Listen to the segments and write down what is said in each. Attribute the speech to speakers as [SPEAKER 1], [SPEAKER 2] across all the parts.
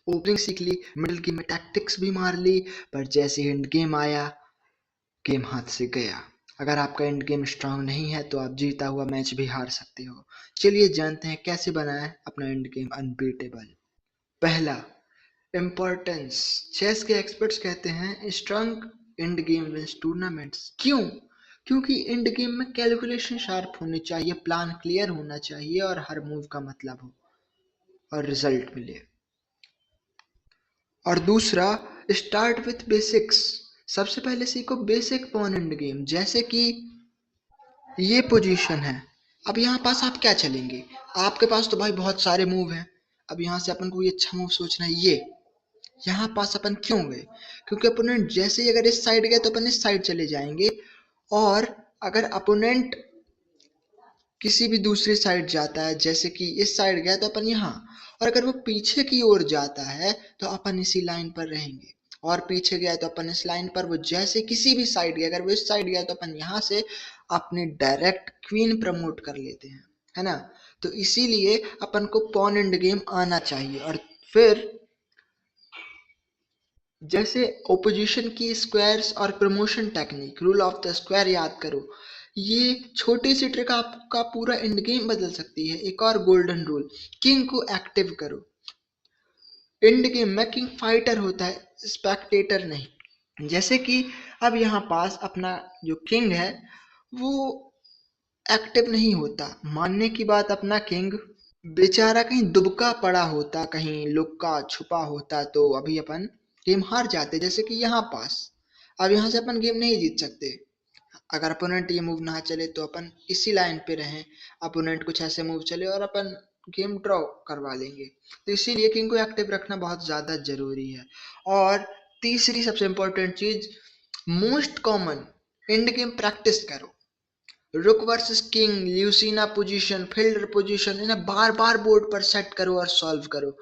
[SPEAKER 1] Opening सीख ली, middle game में tactics भी मार ली, पर जैसे एंड गेम आया गेम हाथ से गया। अगर आपका एंड गेम स्ट्रांग नहीं है तो आप जीता हुआ मैच भी हार सकते हो। चलिए जानते हैं कैसे बनाएं अपना एंड गेम अनबीटेबल। पहला, इम्पोर्टेंस। चेस के एक्सपर्ट्स कहते हैं strong end game wins tournaments. क्यों? क्योंकि एंड गेम में कैलकुलेशन शार्प होनी चाहिए, प्लान क्लियर होना चाहिए और हर मूव का मतलब हो और रिजल्ट मिले। और दूसरा, स्टार्ट विथ बेसिक्स। सबसे पहले सीखो बेसिक पॉन एंड गेम, जैसे कि ये पोजीशन है, अब यहाँ पास आप क्या चलेंगे? आपके पास तो भाई बहुत सारे मूव हैं। अब यहाँ से अपन को ये अच्छा मूव सोचना है, ये यहाँ पास अपन क्यों गए? क्योंकि अपोनेंट जैसे ही अगर इस साइड गए तो अपन इस साइड चले जाएंगे, और अगर अपोनेंट किसी भी दूसरी साइड जाता है, जैसे कि इस साइड गया तो अपन यहाँ, और अगर वो पीछे की ओर जाता है तो अपन इसी लाइन पर रहेंगे, और पीछे गया तो अपन इस लाइन पर। वो जैसे किसी भी साइड गया, अगर वो इस साइड गया तो अपन यहाँ से अपनी डायरेक्ट क्वीन प्रमोट कर लेते हैं, है ना? तो इसीलिए अपन को पॉन एंड गेम आना चाहिए। और फिर जैसे ओपोजिशन की स्क्वायर्स और promotion technique, rule of the square याद करो। ये छोटी सी ट्रिक आपका पूरा एंड गेम बदल सकती है। एक और गोल्डन रूल, किंग को एक्टिव करो। एंड गेम में किंग फाइटर होता है, स्पेक्टेटर नहीं। जैसे कि अब यहाँ पास अपना जो किंग है वो एक्टिव नहीं होता, मानने की बात अपना किंग बेचारा कहीं दुबका पड़ा होता, कहीं लुक्का छुपा होता, तो अभी अपन गेम हार जाते। जैसे कि यहाँ पास अब यहाँ से अपन गेम नहीं जीत सकते। अगर अपोनेंट ये मूव ना चले तो अपन इसी लाइन पे रहें, अपोनेंट कुछ ऐसे मूव चले और अपन गेम ड्रॉ करवा लेंगे। तो इसीलिए किंग को एक्टिव रखना बहुत ज़्यादा जरूरी है। और तीसरी सबसे इम्पोर्टेंट चीज, most common, end game practice करो। Rook versus king, Lucena position, Philidor position, इन्हें बार बार बोर्ड पर सेट करो और सॉल्व करो।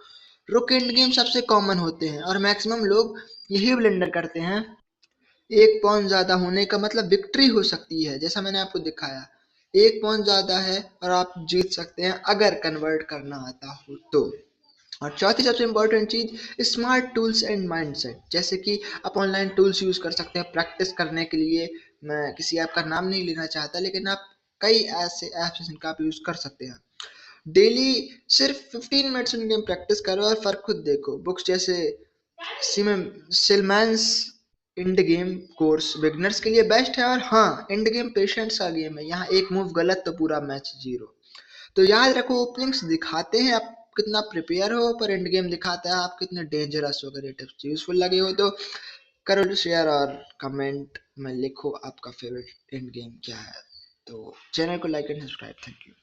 [SPEAKER 1] रुक एंड गेम सबसे कॉमन होते हैं और मैक्सिमम लोग यही ब्लेंडर करते हैं। एक पॉइंट ज्यादा होने का मतलब विक्ट्री हो सकती है, जैसा मैंने आपको दिखाया। एक पॉइंट ज्यादा है और आप जीत सकते हैं अगर कन्वर्ट करना आता हो तो। और चौथी सबसे इंपॉर्टेंट चीज, स्मार्ट टूल्स एंड माइंडसेट। जैसे कि आप ऑनलाइन टूल्स यूज कर सकते हैं प्रैक्टिस करने के लिए। मैं किसी ऐप का नाम नहीं लेना चाहता, लेकिन आप कई ऐसे ऐप्स हैं जिनका आप यूज कर सकते हैं। डेली सिर्फ 15 मिनट्स इनकी प्रैक्टिस करो और फर्क खुद देखो। बुक्स जैसे सिलमैन्स एंड गेम कोर्स बिगनर्स के लिए बेस्ट है। और हाँ, एंड गेम पेशेंट्स का गेम है, यहाँ एक मूव गलत तो पूरा मैच जीरो। तो याद रखो, ओपनिंग्स दिखाते हैं आप कितना प्रिपेयर हो, पर एंड गेम दिखाता है आप कितने डेंजरस हो। अगर ये टिप्स यूजफुल लगे हो तो करो शेयर और कमेंट में लिखो आपका फेवरेट एंड गेम क्या है। तो चैनल को like and subscribe. Thank you.